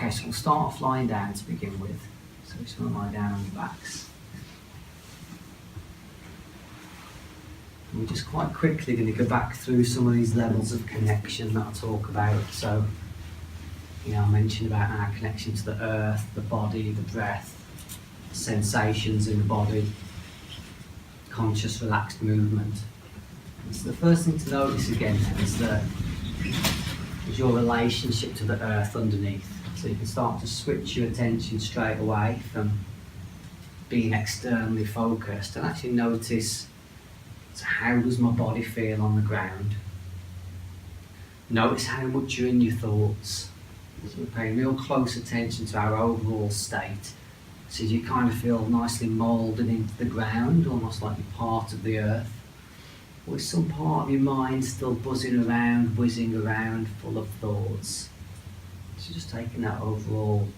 Okay, so we'll start off lying down to begin with. So we just want to lie down on your backs. And we're just quite quickly going to go back through some of these levels of connection that I'll talk about. So, I mentioned about our connection to the earth, the body, the breath, sensations in the body, conscious, relaxed movement. And so the first thing to notice again then is your relationship to the earth underneath. So you can start to switch your attention straight away from being externally focused and actually notice, so how does my body feel on the ground? Notice how much you're in your thoughts. So we're paying real close attention to our overall state. So you kind of feel nicely moulded into the ground, almost like you're part of the earth. Or is some part of your mind still buzzing around, whizzing around, full of thoughts? So just taking that overall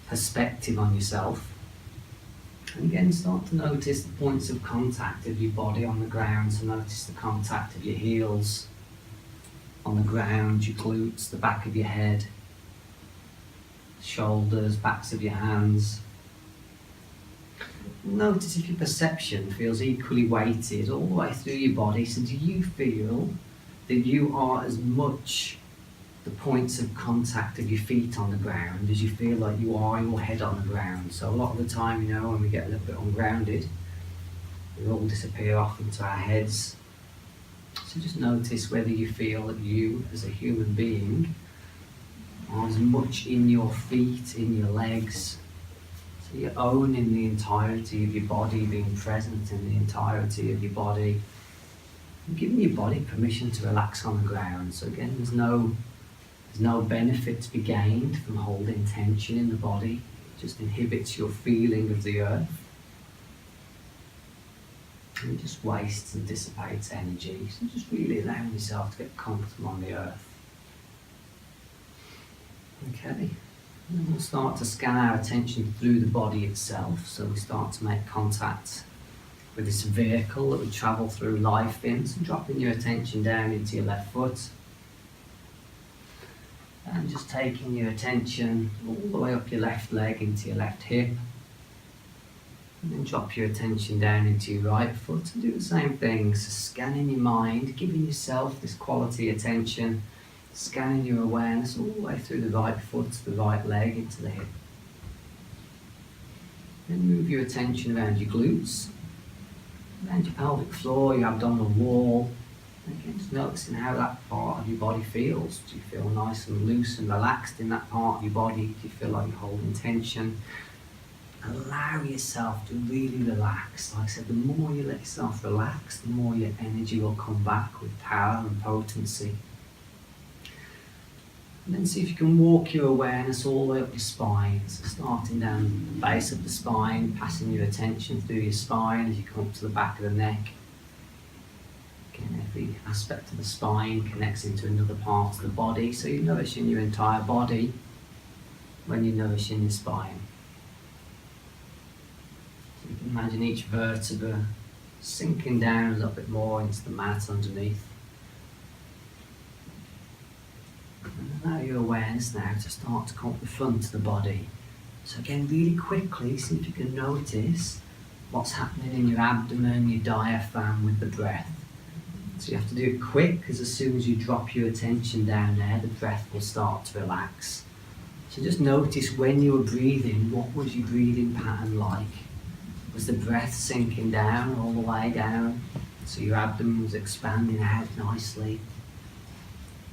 perspective on yourself. And again, start to notice the points of contact of your body on the ground. So notice the contact of your heels on the ground, your glutes, the back of your head, shoulders, backs of your hands. Notice if your perception feels equally weighted all the way through your body. So do you feel that you are as much the points of contact of your feet on the ground as you feel like you are your head on the ground? So a lot of the time, when we get a little bit ungrounded, we all disappear off into our heads. So just notice whether you feel that you, as a human being, are as much in your feet, in your legs. So you're owning the entirety of your body, being present in the entirety of your body, and giving your body permission to relax on the ground. So again, there's no benefit to be gained from holding tension in the body. It just inhibits your feeling of the earth. And it just wastes and dissipates energy. So just really allowing yourself to get comfortable on the earth. Okay. And we'll start to scan our attention through the body itself. So we start to make contact with this vehicle that we travel through life in. So dropping your attention down into your left foot. And just taking your attention all the way up your left leg into your left hip. And then drop your attention down into your right foot and do the same thing. So scanning your mind, giving yourself this quality attention, scanning your awareness all the way through the right foot, the right leg into the hip. Then move your attention around your glutes, around your pelvic floor, your abdominal wall. And again, just noticing how that part of your body feels. Do you feel nice and loose and relaxed in that part of your body? Do you feel like you're holding tension? Allow yourself to really relax. Like I said, the more you let yourself relax, the more your energy will come back with power and potency. And then see if you can walk your awareness all the way up your spine. So starting down the base of the spine, passing your attention through your spine as you come up to the back of the neck. Again, every aspect of the spine connects into another part of the body. So you're nourishing your entire body when you're nourishing your spine. So you can imagine each vertebra sinking down a little bit more into the mat underneath. And allow your awareness now to start to come up the front of the body. So again, really quickly, see if you can notice what's happening in your abdomen, your diaphragm with the breath. So you have to do it quick, because as soon as you drop your attention down there, the breath will start to relax. So just notice when you were breathing, what was your breathing pattern like? Was the breath sinking down all the way down? So your abdomen was expanding out nicely.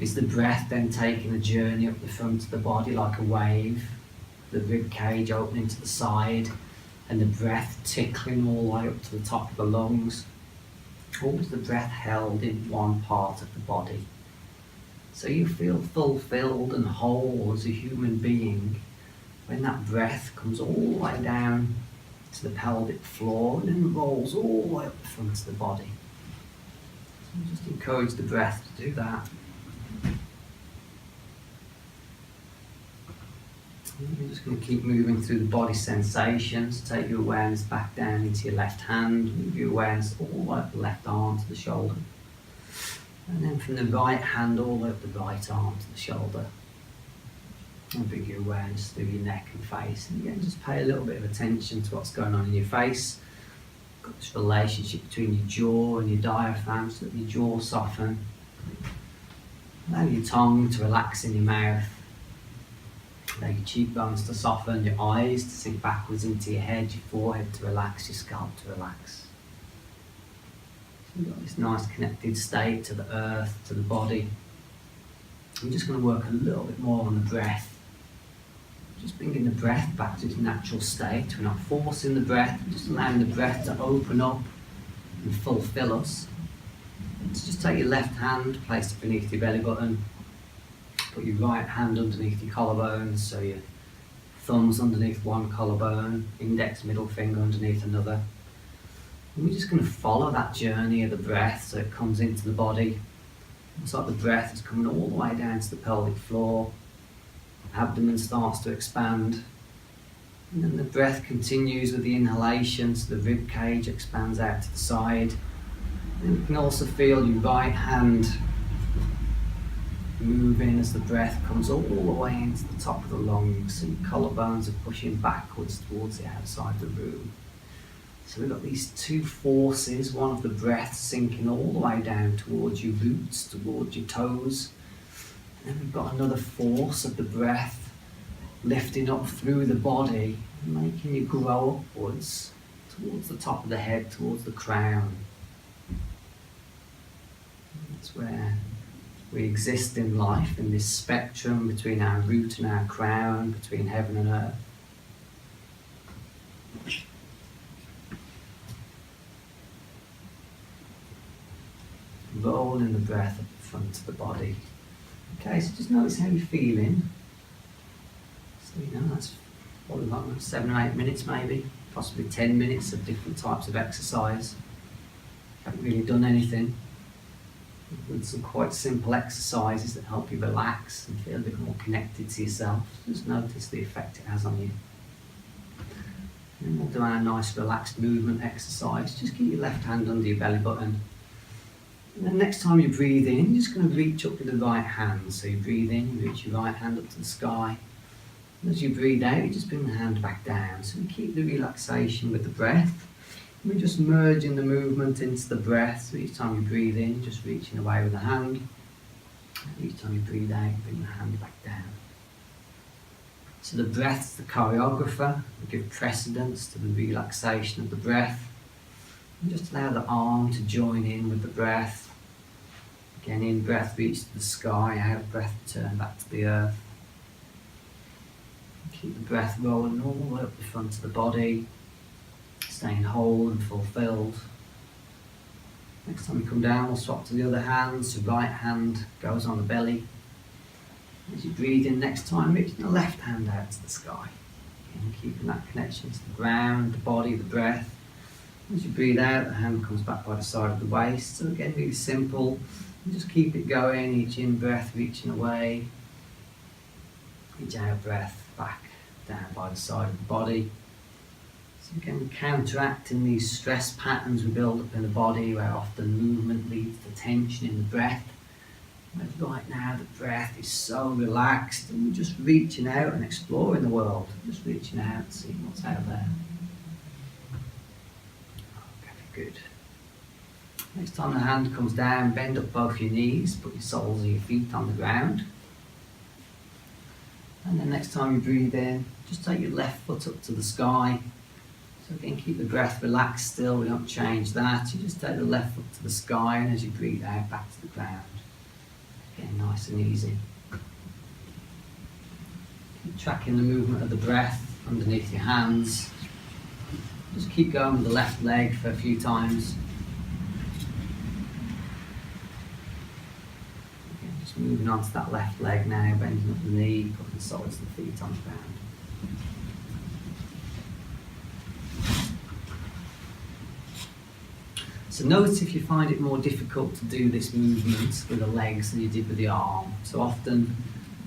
Is the breath then taking a journey up the front of the body like a wave? The rib cage opening to the side and the breath tickling all the way up to the top of the lungs? Or was the breath held in one part of the body? So you feel fulfilled and whole as a human being when that breath comes all the way down to the pelvic floor and then rolls all the way up the front of the body. So just encourage the breath to do that. You're just going to keep moving through the body sensations. Take your awareness back down into your left hand. Move your awareness all the way up the left arm to the shoulder. And then from the right hand all the way up the right arm to the shoulder. And bring your awareness through your neck and face. And again, just pay a little bit of attention to what's going on in your face. Got this relationship between your jaw and your diaphragm, so that your jaw soften. Allow your tongue to relax in your mouth. Allow your cheekbones to soften, your eyes to sink backwards into your head, your forehead to relax, your scalp to relax. So you've got this nice connected state to the earth, to the body. I'm just going to work a little bit more on the breath. Just bringing the breath back to its natural state. We're not forcing the breath, we're just allowing the breath to open up and fulfill us. So just take your left hand, place it beneath your belly button. Put your right hand underneath your collarbone, so your thumbs underneath one collarbone, index, middle finger underneath another. And we're just going to follow that journey of the breath so it comes into the body. It's like the breath is coming all the way down to the pelvic floor. Abdomen starts to expand. And then the breath continues with the inhalation, so the rib cage expands out to the side. And you can also feel your right hand moving as the breath comes all the way into the top of the lungs. So your collarbones are pushing backwards towards the outside of the room. So we've got these two forces, one of the breath sinking all the way down towards your roots, towards your toes. And then we've got another force of the breath lifting up through the body, making you grow upwards towards the top of the head, towards the crown. That's where we exist in life, in this spectrum between our root and our crown, between heaven and earth. Rolling the breath up the front of the body. Okay, so just notice how you're feeling. So that's probably like 7 or 8 minutes maybe, possibly 10 minutes of different types of exercise. Haven't really done anything. With some quite simple exercises that help you relax and feel a bit more connected to yourself. Just notice the effect it has on you. And we'll do our nice relaxed movement exercise. Just keep your left hand under your belly button. And then next time you breathe in, you're just going to reach up with the right hand. So you breathe in, you reach your right hand up to the sky. And as you breathe out, you just bring the hand back down. So we keep the relaxation with the breath. We're just merging the movement into the breath. So each time you breathe in, just reaching away with the hand. And each time you breathe out, bring the hand back down. So the breath's the choreographer. We give precedence to the relaxation of the breath. And just allow the arm to join in with the breath. Again, in breath, reach to the sky, out breath, turn back to the earth. And keep the breath rolling all the way up the front of the body, staying whole and fulfilled. Next time we come down, we'll swap to the other hand, so right hand goes on the belly. As you breathe in next time, reaching the left hand out to the sky. Again, keeping that connection to the ground, the body, the breath. As you breathe out, the hand comes back by the side of the waist. So again, really simple. And just keep it going, each in-breath reaching away. Each out-breath back down by the side of the body. So again, counteracting these stress patterns we build up in the body, where often movement leads to tension in the breath. Whereas right now the breath is so relaxed and we're just reaching out and exploring the world. Just reaching out, seeing what's out there. Good. Next time the hand comes down, bend up both your knees, put your soles of your feet on the ground. And then next time you breathe in, just take your left foot up to the sky. So again, keep the breath relaxed still, we don't change that. You just take the left foot to the sky, and as you breathe out, back to the ground. Again, nice and easy. Keep tracking the movement of the breath underneath your hands. Just keep going with the left leg for a few times. Again, just moving on to that left leg now, bending up the knee, putting the soles of the feet on the ground. So notice if you find it more difficult to do this movement with the legs than you did with the arm. So often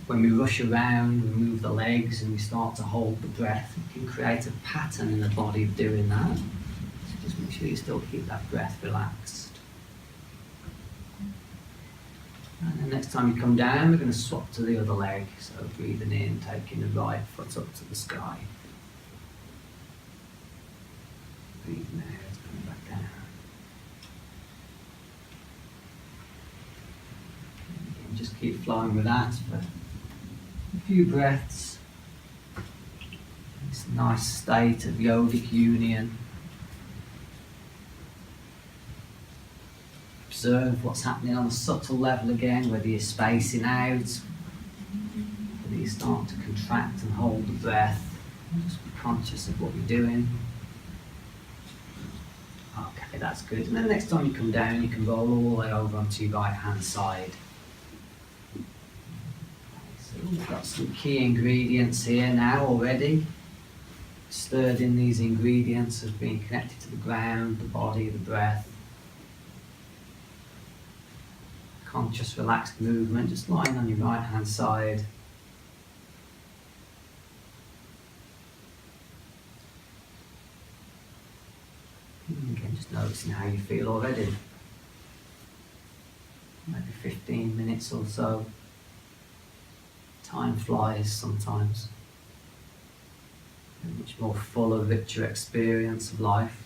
when we rush around, we move the legs and we start to hold the breath, it can create a pattern in the body of doing that. So just make sure you still keep that breath relaxed. And then next time you come down, we're going to swap to the other leg. So breathing in, taking the right foot up to the sky. Breathing out, coming back down. And just keep flowing with that for a few breaths. It's a nice state of yogic union. Observe what's happening on a subtle level again, whether you're spacing out, whether you start to contract and hold the breath. Just be conscious of what you're doing. Okay, that's good. And then next time you come down, you can roll all the way over onto your right hand side. So we've got some key ingredients here now already. Stirred in these ingredients of being connected to the ground, the body, the breath. Conscious, relaxed movement, just lying on your right hand side. And again, just noticing how you feel already. Maybe 15 minutes or so. Time flies sometimes. A much more fuller, richer experience of life.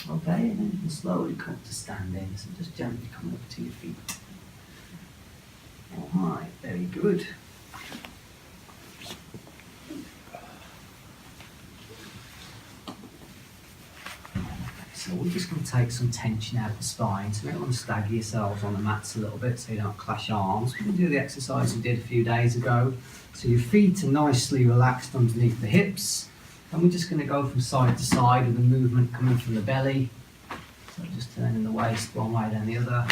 Okay, and then you can slowly come to standing, so just gently come up to your feet. Alright, very good. So we're just going to take some tension out of the spine, so you don't want to stagger yourselves on the mats a little bit so you don't clash arms. We're going to do the exercise we did a few days ago. So your feet are nicely relaxed underneath the hips. And we're just going to go from side to side with the movement coming from the belly. So just turning the waist one way then the other.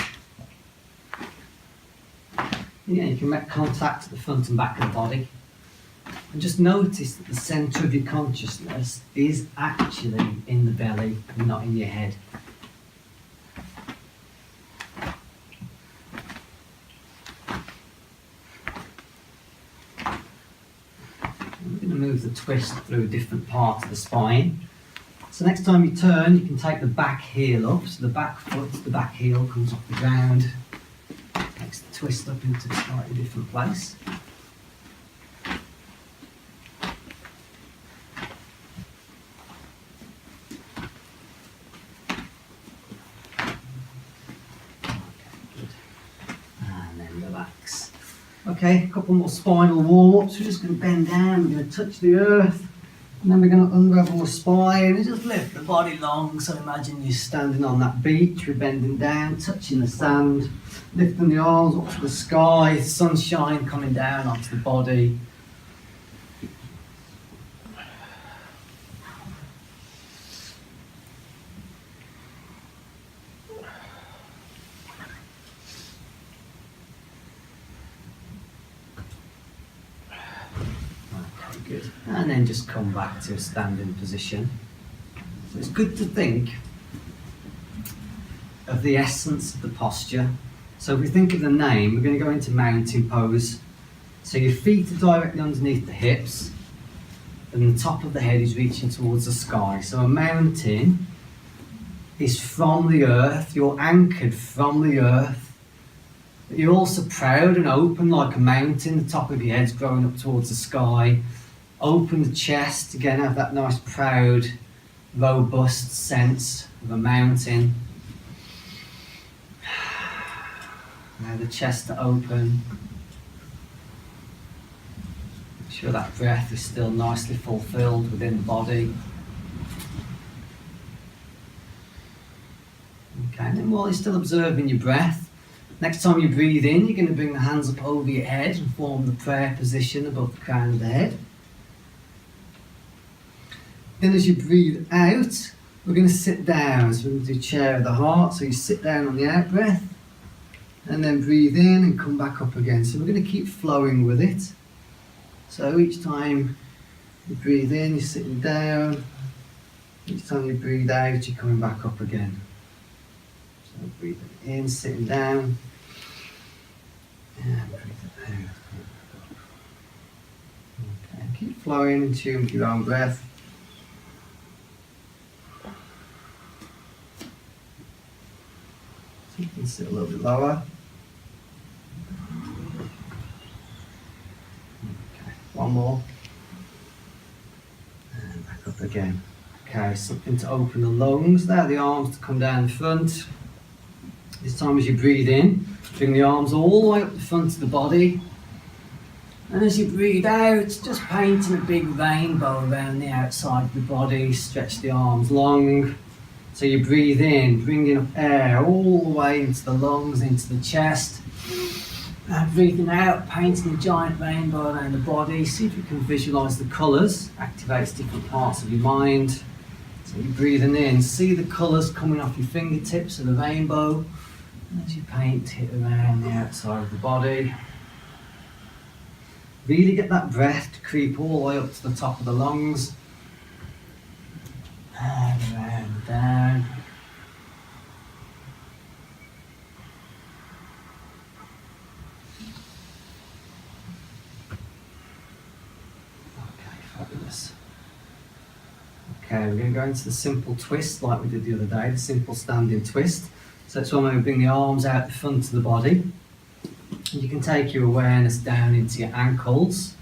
Yeah, you can make contact at the front and back of the body. And just notice that the centre of your consciousness is actually in the belly and not in your head. Move the twist through a different part of the spine. So next time you turn, you can take the back heel up. So the back foot, the back heel comes off the ground. Takes the twist up into a slightly different place. Okay, a couple more spinal warm-ups. We're just going to bend down, we're going to touch the earth, and then we're going to unravel the spine and just lift the body long. So imagine you're standing on that beach, we're bending down, touching the sand, lifting the arms up to the sky, sunshine coming down onto the body. Good. And then just come back to a standing position. So it's good to think of the essence of the posture. So if we think of the name, we're going to go into mountain pose. So your feet are directly underneath the hips and the top of the head is reaching towards the sky. So a mountain is from the earth, you're anchored from the earth, but you're also proud and open like a mountain. The top of your head's growing up towards the sky. Open the chest, again have that nice proud, robust sense of a mountain. Now the chest to open. Make sure that breath is still nicely fulfilled within the body. Okay, and then while you're still observing your breath, next time you breathe in, you're going to bring the hands up over your head and form the prayer position above the crown of the head. Then as you breathe out, we're going to sit down. So we're going to do chair of the heart. So you sit down on the out breath and then breathe in and come back up again. So we're going to keep flowing with it. So each time you breathe in, you're sitting down. Each time you breathe out, you're coming back up again. So breathing in, sitting down. And breathing out. Okay, keep flowing in tune with your own breath. You can sit little bit lower. Okay, one more. And back up again. Okay, something to open the lungs there, the arms to come down the front. This time as you breathe in, bring the arms all the way up the front of the body. And as you breathe out, just painting a big rainbow around the outside of the body. Stretch the arms long. So you breathe in, bringing up air all the way into the lungs, into the chest. And breathing out, painting a giant rainbow around the body. See if you can visualise the colours. Activates different parts of your mind. So you're breathing in, see the colours coming off your fingertips of the rainbow. And as you paint it around the outside of the body. Really get that breath to creep all the way up to the top of the lungs. And around and down. Okay, fabulous. Okay, we're going to go into the simple twist like we did the other day, the simple standing twist. So that's when we bring the arms out the front of the body. You can take your awareness down into your ankles.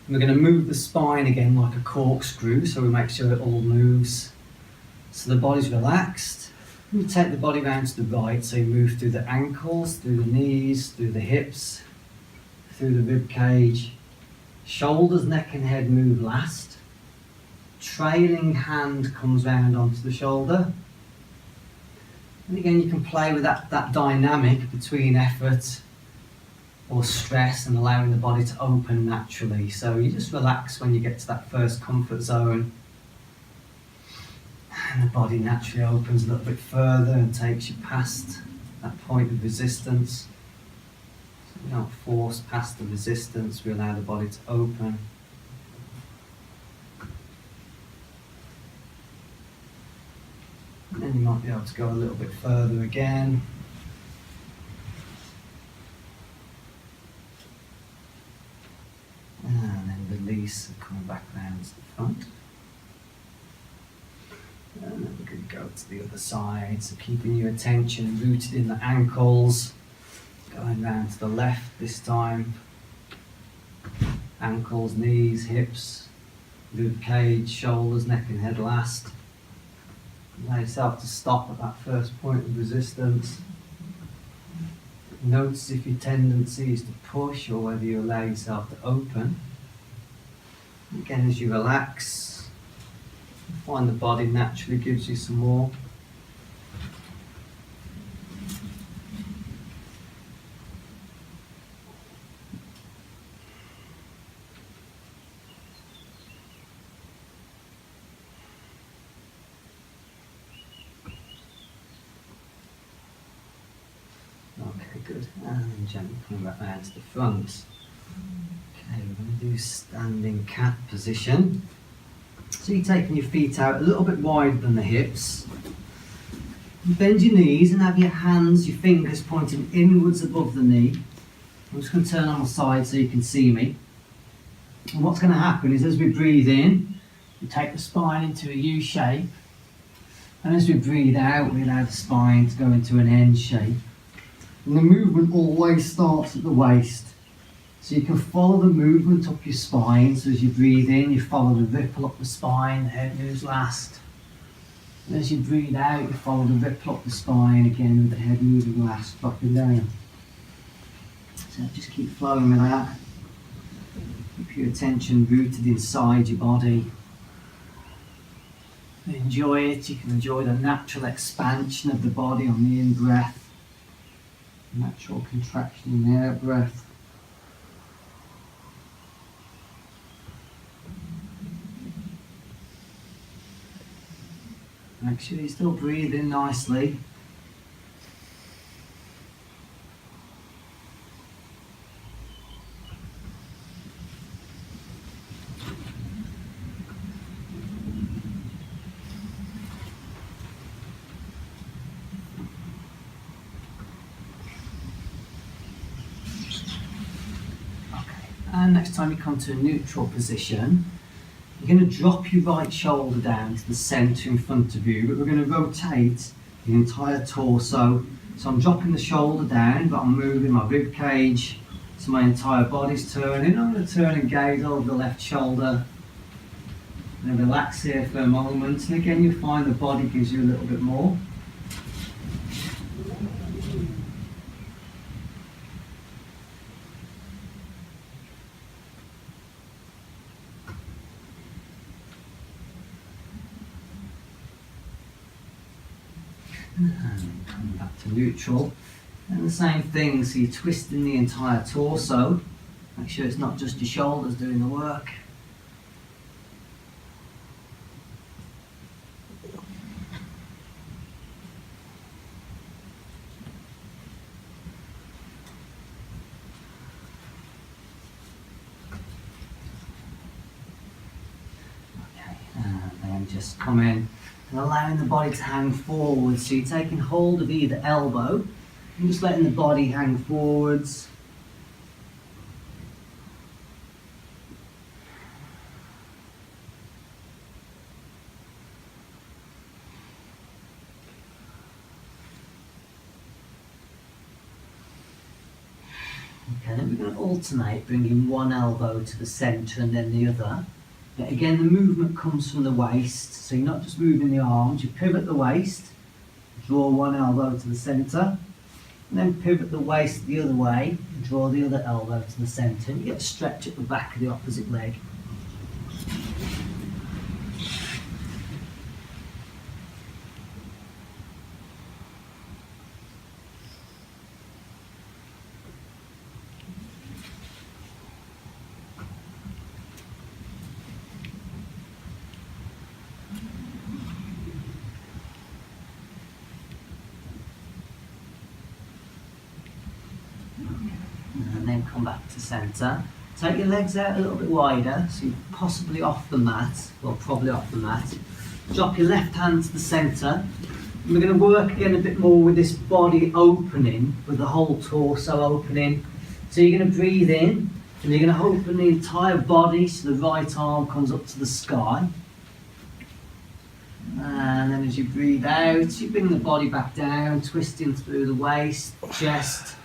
And we're going to move the spine again like a corkscrew, so we make sure it all moves. So the body's relaxed. You take the body round to the right, so you move through the ankles, through the knees, through the hips, through the rib cage. Shoulders, neck and head move last. Trailing hand comes round onto the shoulder. And again, you can play with that dynamic between effort or stress and allowing the body to open naturally. So you just relax when you get to that first comfort zone. And the body naturally opens a little bit further and takes you past that point of resistance. So we don't force past the resistance, we allow the body to open. And then you might be able to go a little bit further again. And then release and coming back round to the front. And then we're going to go to the other side. So keeping your attention rooted in the ankles. Going round to the left this time. Ankles, knees, hips, rib cage, shoulders, neck and head last. Allow yourself to stop at that first point of resistance. Notice if your tendency is to push or whether you allow yourself to open. Again, as you relax, you find the body naturally gives you some more. Okay, good. And gently coming back round to the front. Okay, we're going to do standing cat position. So you're taking your feet out a little bit wider than the hips. You bend your knees and have your hands, your fingers pointing inwards above the knee. I'm just going to turn on the side so you can see me. And what's going to happen is as we breathe in, we take the spine into a U shape. And as we breathe out, we allow the spine to go into an N shape. And the movement always starts at the waist. So you can follow the movement up your spine. So as you breathe in, you follow the ripple up the spine, the head moves last. And as you breathe out, you follow the ripple up the spine again with the head moving last, dropping down. So just keep flowing with that. Keep your attention rooted inside your body. Enjoy it. You can enjoy the natural expansion of the body on the in-breath. Natural contraction in the out-breath. Make sure you still breathe in nicely. And next time you come to a neutral position, you're going to drop your right shoulder down to the centre in front of you, but we're going to rotate the entire torso So I'm dropping the shoulder down, but I'm moving my rib cage, so my entire body's turning. I'm going to turn and gaze over the left shoulder, and relax here for a moment. And again, you find the body gives you a little bit more. And come back to neutral. And the same thing, so you're twisting the entire torso. Make sure it's not just your shoulders doing the work. Okay, and then just come in and allowing the body to hang forward. So you're taking hold of either elbow and just letting the body hang forwards. Okay, then we're going to alternate, bringing one elbow to the centre and then the other. But again, the movement comes from the waist, so you're not just moving the arms, you pivot the waist, draw one elbow to the centre, and then pivot the waist the other way, and draw the other elbow to the centre. You get a stretch at the back of the opposite leg. And then come back to centre. Take your legs out a little bit wider, so you're possibly off the mat, or probably off the mat. Drop your left hand to the centre. And we're going to work again a bit more with this body opening, with the whole torso opening. So you're going to breathe in, and you're going to open the entire body, so the right arm comes up to the sky. And then as you breathe out, you bring the body back down, twisting through the waist, chest.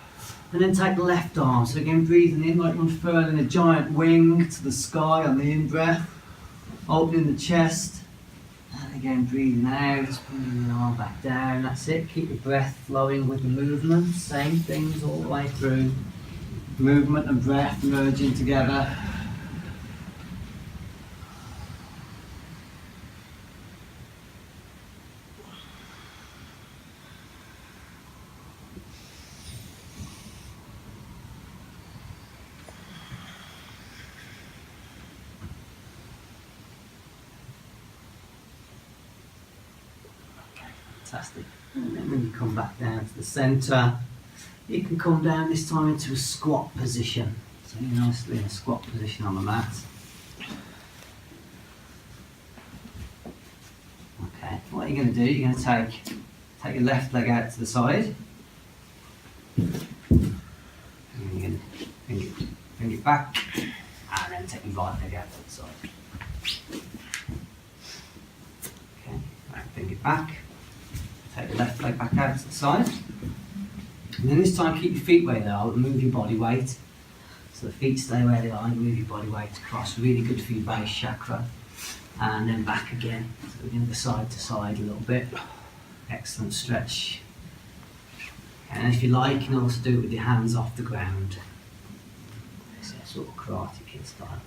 And then take the left arm, so again breathing in like unfurling a giant wing to the sky on the in-breath, opening the chest, and again breathing out, bringing the arm back down. That's it, keep your breath flowing with the movement, same things all the way through, movement and breath merging together. Fantastic. And then when you come back down to the centre, you can come down this time into a squat position. So you're nicely in a squat position on the mat. Okay, what you're going to do, you're going to take your left leg out to the side. And you're going to bring it back, and then take your right leg out to the side. Okay, right, bring it back. Take the left leg back out to the side. And then this time keep your feet where they are, but move your body weight. So the feet stay where they are, and move your body weight across. Really good for your base chakra. And then back again. So we're going to go side to side a little bit. Excellent stretch. And if you like, you can also do it with your hands off the ground. So sort of Karate Kid style.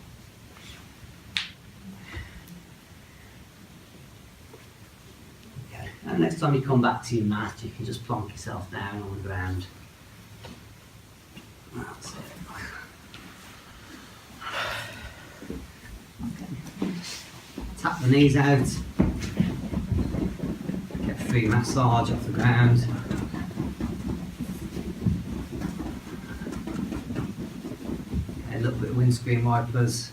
And next time you come back to your mat, you can just plonk yourself down on the ground. That's it. Okay. Tap the knees out. Get a free massage off the ground. Okay, a little bit of windscreen wipers.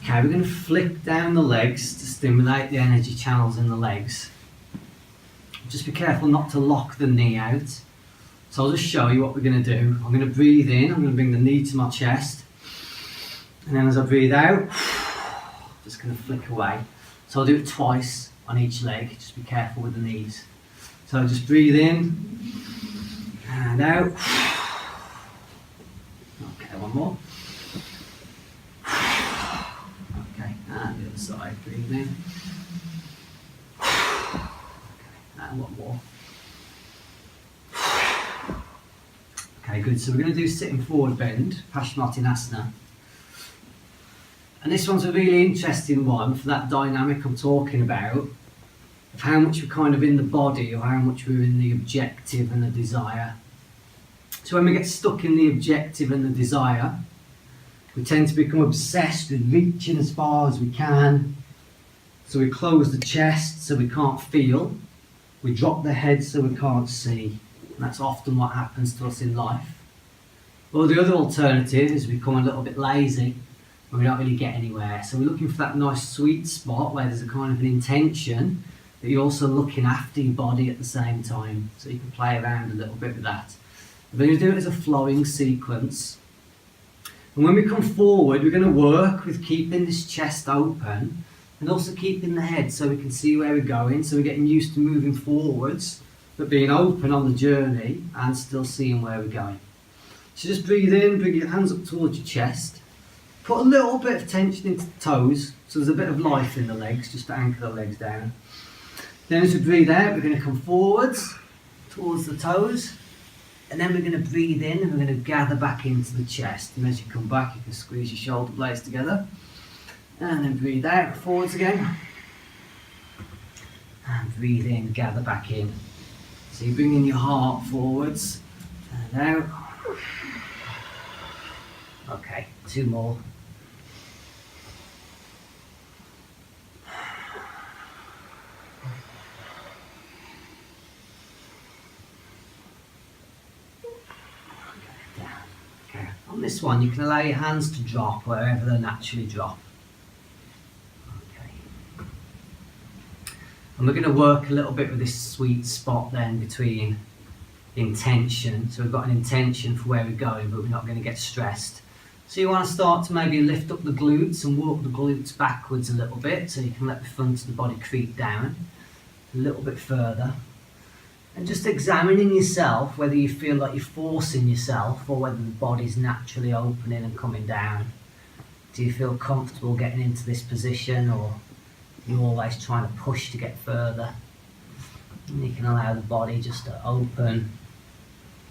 Okay, we're going to flick down the legs to stimulate the energy channels in the legs. Just be careful not to lock the knee out. So I'll just show you what we're going to do. I'm going to breathe in, I'm going to bring the knee to my chest. And then as I breathe out, just going to flick away. So I'll do it twice on each leg, just be careful with the knees. So just breathe in and out. Okay, one more. Okay, and the other side, breathe in. Okay, and one more. Okay, good. So we're going to do sitting forward bend, Paschimottanasana. And this one's a really interesting one for that dynamic I'm talking about, of how much we're kind of in the body or how much we're in the objective and the desire. So when we get stuck in the objective and the desire, we tend to become obsessed with reaching as far as we can. So we close the chest so we can't feel. We drop the head so we can't see. And that's often what happens to us in life. Or the other alternative is we become a little bit lazy and we don't really get anywhere. So we're looking for that nice sweet spot where there's a kind of an intention, but you're also looking after your body at the same time. So you can play around a little bit with that. We're going to do it as a flowing sequence. And when we come forward, we're going to work with keeping this chest open and also keeping the head so we can see where we're going. So we're getting used to moving forwards, but being open on the journey and still seeing where we're going. So just breathe in, bring your hands up towards your chest. Put a little bit of tension into the toes, so there's a bit of life in the legs, just to anchor the legs down. Then as we breathe out, we're going to come forwards towards the toes. And then we're going to breathe in and we're going to gather back into the chest. And as you come back, you can squeeze your shoulder blades together. And then breathe out, forwards again. And breathe in, gather back in. So you're bringing your heart forwards and out. Okay, two more. On this one, you can allow your hands to drop wherever they naturally drop. Okay. And we're going to work a little bit with this sweet spot then between intention. So we've got an intention for where we're going, but we're not going to get stressed. So you want to start to maybe lift up the glutes and walk the glutes backwards a little bit, so you can let the front of the body creep down a little bit further. And just examining yourself, whether you feel like you're forcing yourself or whether the body's naturally opening and coming down. Do you feel comfortable getting into this position, or you're always trying to push to get further? And you can allow the body just to open.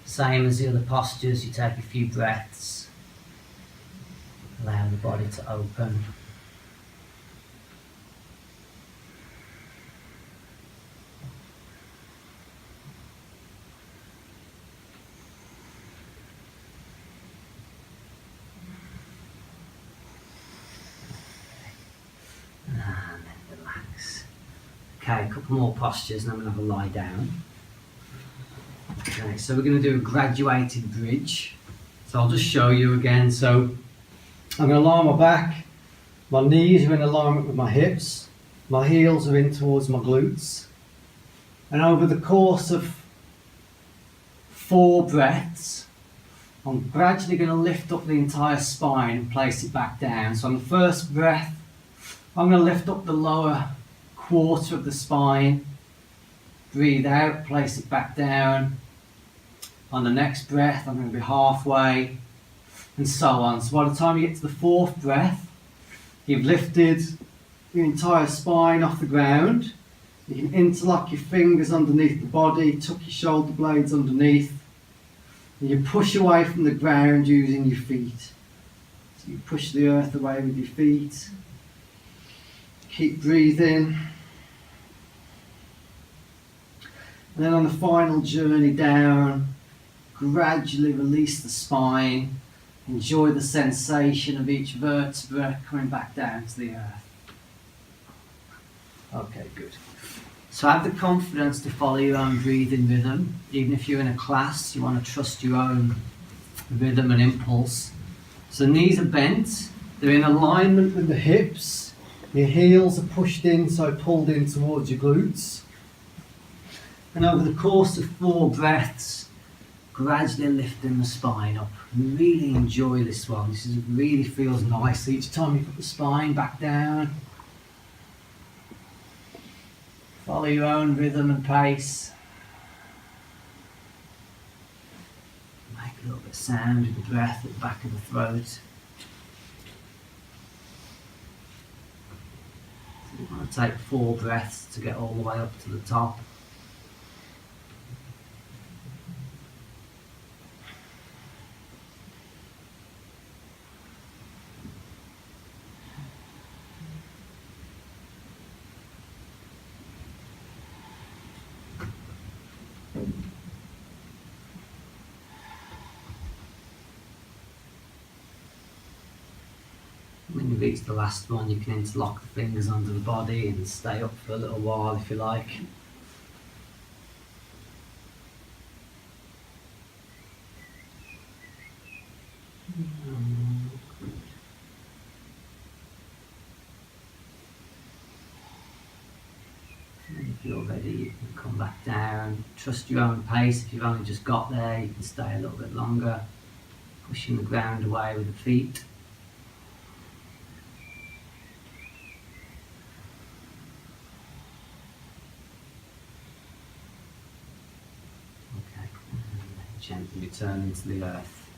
Same as the other postures, you take a few breaths. Allow the body to open. Okay, a couple more postures and I'm going to have a lie down. Okay, so we're going to do a graduated bridge. So I'll just show you again. So I'm going to lie on my back, my knees are in alignment with my hips, my heels are in towards my glutes. And over the course of 4 breaths, I'm gradually going to lift up the entire spine and place it back down. So on the first breath, I'm going to lift up the lower quarter of the spine, breathe out, place it back down. On the next breath, I'm going to be halfway, and so on. So by the time you get to the 4th breath, you've lifted your entire spine off the ground. You can interlock your fingers underneath the body, tuck your shoulder blades underneath, and you push away from the ground using your feet. So you push the earth away with your feet. Keep breathing. And then on the final journey down, gradually release the spine. Enjoy the sensation of each vertebra coming back down to the earth. Okay, good. So have the confidence to follow your own breathing rhythm. Even if you're in a class, you want to trust your own rhythm and impulse. So knees are bent, they're in alignment with the hips. Your heels are pushed in, so pulled in towards your glutes. And over the course of 4 breaths, gradually lifting the spine up. Really enjoy this one. This really feels nice each time you put the spine back down. Follow your own rhythm and pace. Make a little bit of sound with the breath at the back of the throat. So you want to take 4 breaths to get all the way up to the top. When you reach the last one, you can interlock the fingers under the body and stay up for a little while if you like. And if you're ready, you can come back down. Trust your own pace. If you've only just got there, you can stay a little bit longer, pushing the ground away with the feet. Gently return into the earth.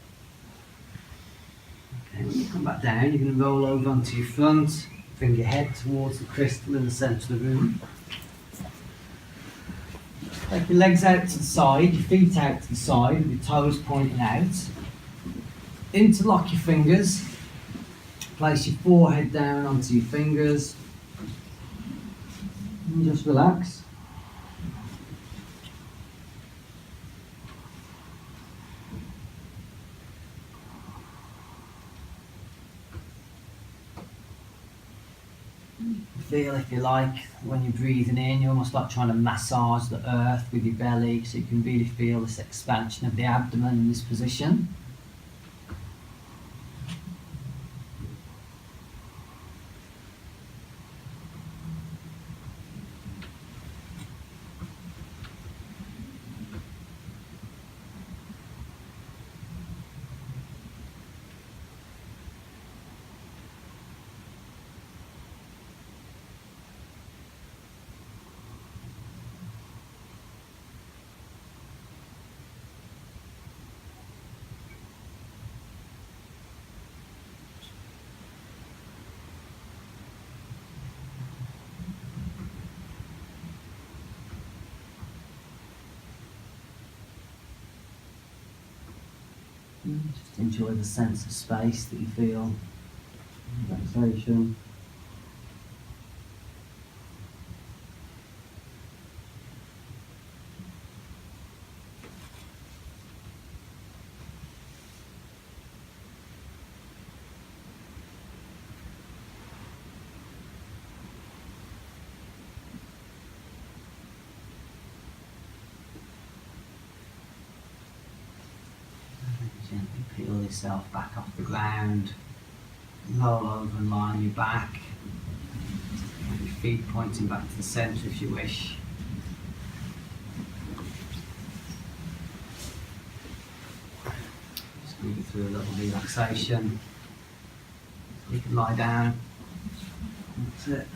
Okay, when you come back down, you're going to roll over onto your front, bring your head towards the crystal in the centre of the room. Take your legs out to the side, your feet out to the side, with your toes pointing out. Interlock your fingers. Place your forehead down onto your fingers. And just relax. Feel, if you like, when you're breathing in, you're almost like trying to massage the earth with your belly, so you can really feel this expansion of the abdomen in this position. Just enjoy the sense of space that you feel, relaxation. Gently peel yourself back off the ground, roll over and lie on your back, with your feet pointing back to the centre if you wish. Just move through a little relaxation. You can lie down. That's it.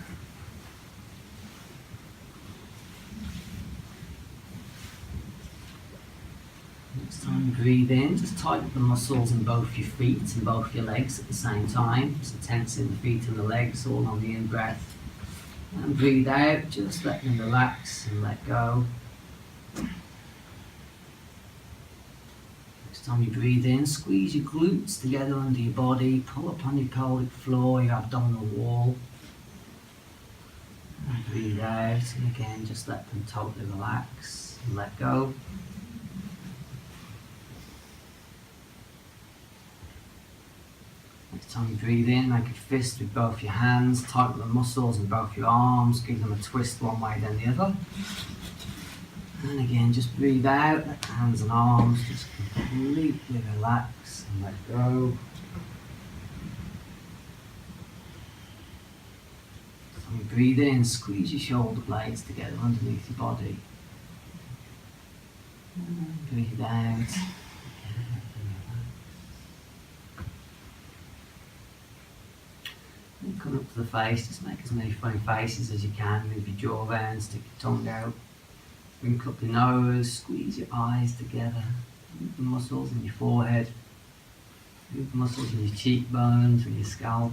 Next time you breathe in, just tighten the muscles in both your feet and both your legs at the same time. So tensing the feet and the legs all on the in-breath. And breathe out, just let them relax and let go. Next time you breathe in, squeeze your glutes together under your body, pull up on your pelvic floor, your abdominal wall. And breathe out, and again, just let them totally relax and let go. Next time you breathe in, make a fist with both your hands, tighten the muscles in both your arms, give them a twist one way then the other. And again, just breathe out, let the hands and arms just completely relax and let go. So you breathe in, squeeze your shoulder blades together underneath your body. And breathe out. And come up to the face, just make as many funny faces as you can. Move your jaw around, stick your tongue out. Wrinkle up your nose, squeeze your eyes together. Move the muscles in your forehead. Move the muscles in your cheekbones and your scalp.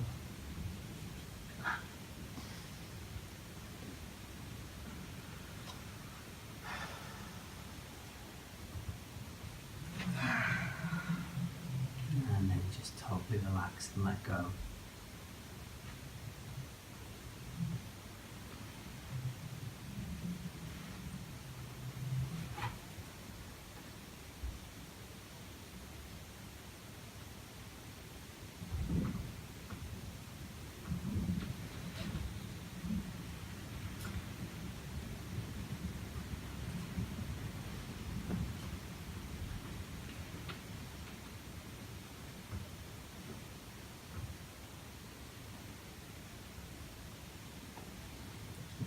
And then just totally relax and let go.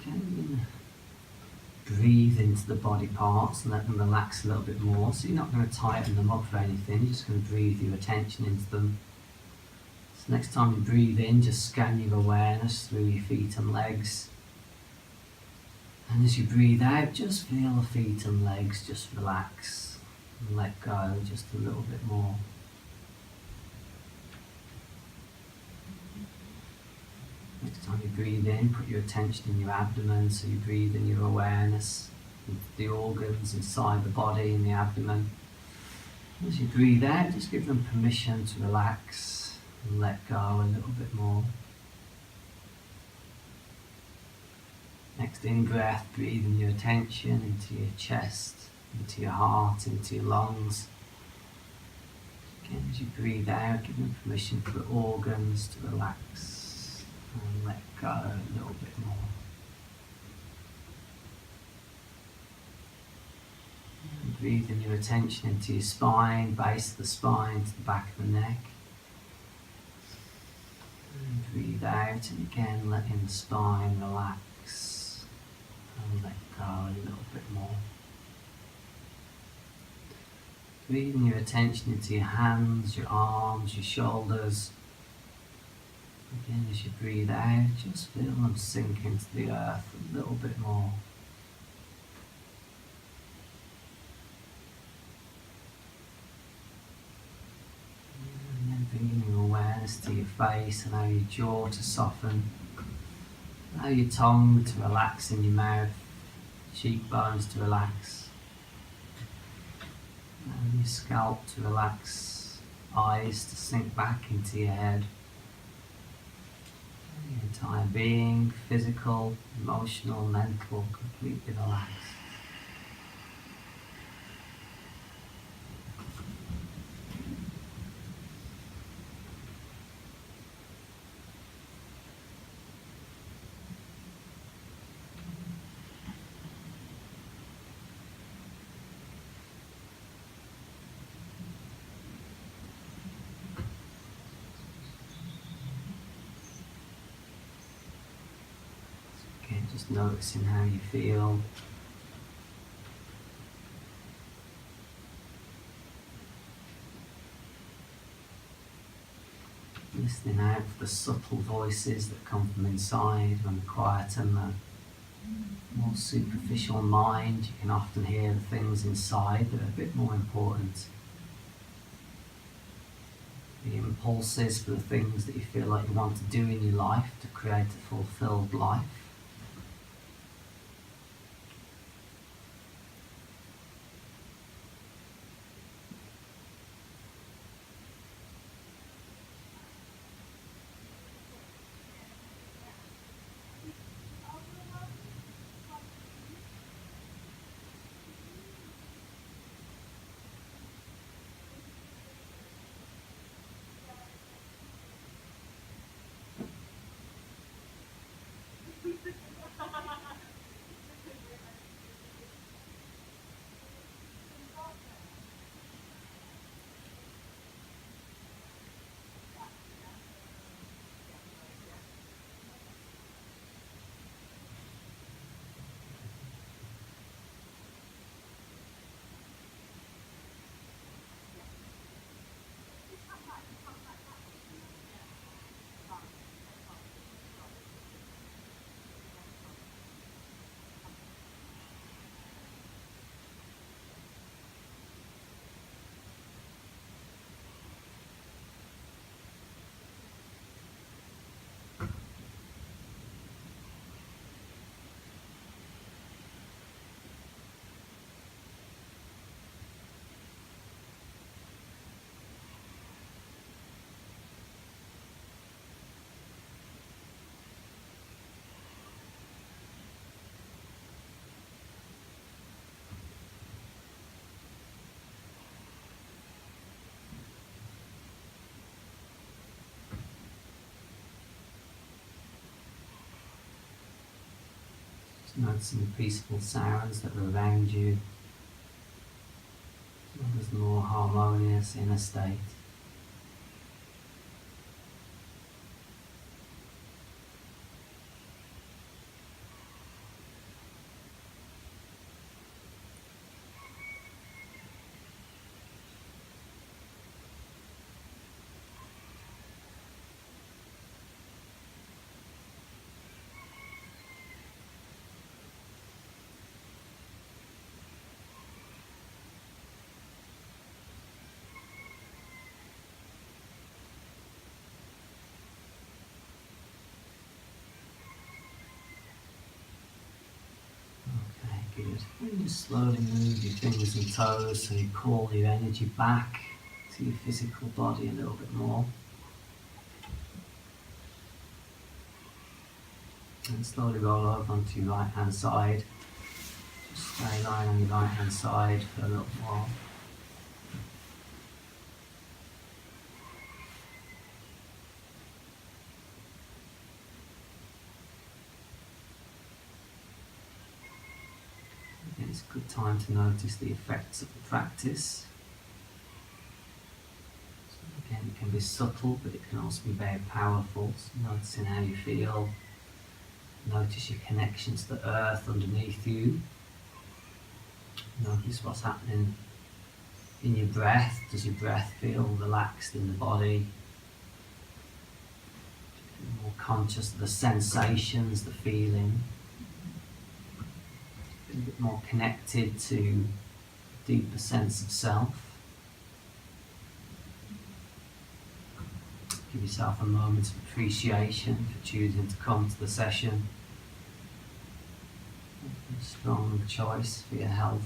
Okay, we're going to breathe into the body parts and let them relax a little bit more. So you're not going to tighten them up or anything, you're just going to breathe your attention into them. So next time you breathe in, just scan your awareness through your feet and legs. And as you breathe out, just feel the feet and legs just relax and let go just a little bit more. Next time you breathe in, put your attention in your abdomen, so you breathe in your awareness into the organs inside the body and the abdomen. As you breathe out, just give them permission to relax and let go a little bit more. Next in-breath, breathing your attention into your chest, into your heart, into your lungs. Again, as you breathe out, give them permission for the organs to relax and let go a little bit more. And breathing your attention into your spine, base of the spine, to the back of the neck. And breathe out, and again letting the spine relax and let go a little bit more. Breathing your attention into your hands, your arms, your shoulders. Again, as you breathe out, just feel them sink into the earth a little bit more. And then bringing your awareness to your face, allow your jaw to soften. Allow your tongue to relax in your mouth, cheekbones to relax. Allow your scalp to relax, eyes to sink back into your head. Your entire being, physical, emotional, mental, completely relaxed. Just noticing how you feel. Listening out for the subtle voices that come from inside. When we quieten the more superficial mind, you can often hear the things inside that are a bit more important. The impulses for the things that you feel like you want to do in your life to create a fulfilled life. Just noticing the peaceful sounds that are around you. As well as the more harmonious inner state. Good. And just slowly move your fingers and toes so you call your energy back to your physical body a little bit more. And slowly roll over onto your right hand side. Just stay lying on your right hand side for a little while. It's a good time to notice the effects of the practice. So again, it can be subtle, but it can also be very powerful. So noticing how you feel. Notice your connection to the earth underneath you. Notice what's happening in your breath. Does your breath feel relaxed in the body? Feel more conscious of the sensations, the feeling. A bit more connected to a deeper sense of self. Give yourself a moment of appreciation for choosing to come to the session. A strong choice for your health.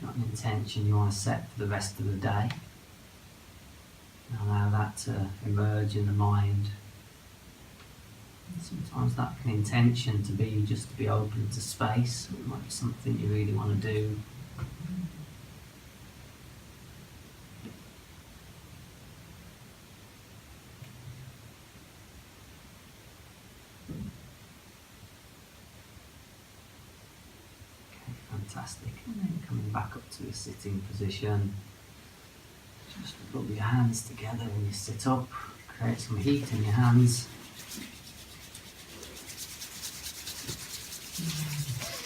Got an intention you want to set for the rest of the day. Allow that to emerge in the mind. And sometimes that can intention to be just to be open to space. It might be something you really want to do. Fantastic. And then coming back up to a sitting position. Just rub your hands together when you sit up. Create some heat in your hands.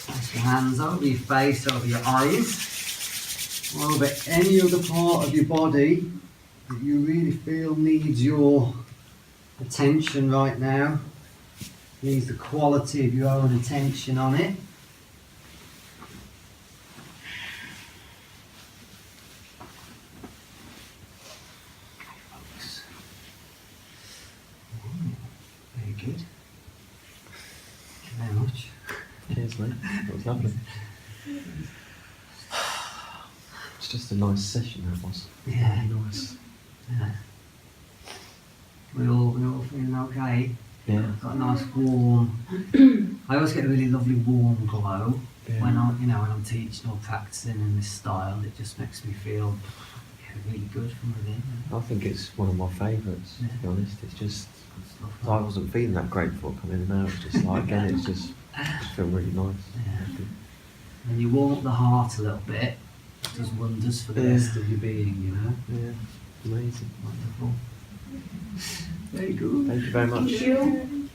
Place your hands over your face, over your eyes, or over any other part of your body that you really feel needs your attention right now. Needs the quality of your own attention on it. Cheers, mate. That was lovely. It's just a nice session, that was. Yeah. Really nice. Yeah. We all feeling okay? Yeah. Got a nice warm. I always get a really lovely warm glow when I'm teaching or practicing in this style. It just makes me feel really good from within. I think it's one of my favourites, to be honest. It's just, I wasn't feeling that grateful coming in, and now it's just like, again, it's just feel really nice. Yeah. When you warm up the heart a little bit, it does wonders for the rest of your being, you know? Yeah, amazing. Wonderful. Very good. Thank you very much. Thank you.